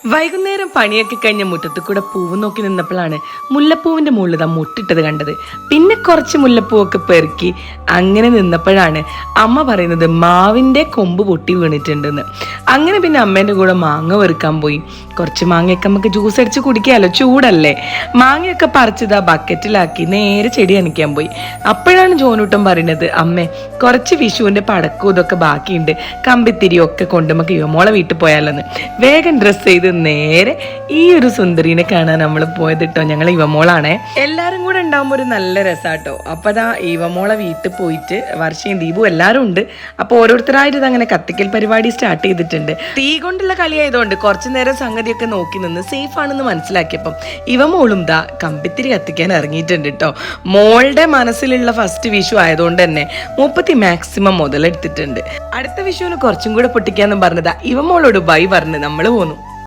വൈകുന്നേരം പണിയൊക്കെ കഴിഞ്ഞ മുറ്റത്ത് കൂടെ പൂവ് നോക്കി നിന്നപ്പോഴാണ് മുല്ലപ്പൂവിന്റെ മുകളിൽ മുട്ടിട്ടത് കണ്ടത്. പിന്നെ കുറച്ച് മുല്ലപ്പൂവൊക്കെ പെറുക്കി അങ്ങനെ നിന്നപ്പോഴാണ് അമ്മ പറയുന്നത് മാവിന്റെ കൊമ്പ് പൊട്ടി വീണിട്ടുണ്ടെന്ന്. അങ്ങനെ പിന്നെ അമ്മേന്റെ കൂടെ മാങ്ങ വെറുക്കാൻ പോയി. കുറച്ച് മാങ്ങയൊക്കെ നമുക്ക് ജ്യൂസ് അടിച്ച് കുടിക്കാമല്ലോ, ചൂടല്ലേ. മാങ്ങയൊക്കെ പറിച്ചത് ആ ബക്കറ്റിലാക്കി നേരെ ചെടി നനയ്ക്കാൻ പോയി. അപ്പോഴാണ് ജോനൂട്ടൻ പറയുന്നത്, അമ്മേ കുറച്ച് വിഷുവിന്റെ പടക്കവും ഇതൊക്കെ ബാക്കിയുണ്ട്, കമ്പിത്തിരിയൊക്കെ കൊണ്ട് നമുക്ക് യുവമോളെ വീട്ടിൽ പോയാലോന്ന്. വേഗം ഡ്രസ്സ് ചെയ്ത് നേരെ ഈ ഒരു സുന്ദരീനെ കാണാൻ നമ്മൾ പോയത് കേട്ടോ. ഞങ്ങൾ യുവമോളാണേ. എല്ലാരും കൂടെ ഉണ്ടാകുമ്പോൾ ഒരു നല്ല രസാട്ടോ. അപ്പൊ അതാ യുവമോളെ വീട്ടിൽ പോയിട്ട് വർഷയും ദീപും എല്ലാരും ഉണ്ട്. അപ്പൊ ഓരോരുത്തരായിട്ട് അങ്ങനെ കത്തിക്കൽ പരിപാടി സ്റ്റാർട്ട് ചെയ്തിട്ടുണ്ട്. തീ കൊണ്ടുള്ള കളിയായതുകൊണ്ട് കുറച്ചു നേരം സംഗതിയൊക്കെ നോക്കി നിന്ന് സേഫ് ആണെന്ന് മനസ്സിലാക്കിയപ്പം യുവമോളും ദാ കമ്പിത്തിരി കത്തിക്കാൻ ഇറങ്ങിയിട്ടുണ്ട് കേട്ടോ. മോളുടെ മനസ്സിലുള്ള ഫസ്റ്റ് വിഷു ആയതുകൊണ്ട് തന്നെ 30 മാക്സിമം മുതലെടുത്തിട്ടുണ്ട്. അടുത്ത വിഷുവിന് കുറച്ചും കൂടെ പൊട്ടിക്കാന്ന് പറഞ്ഞതാ യുവമോളോട് ബൈ പറഞ്ഞ് നമ്മൾ പോന്നു.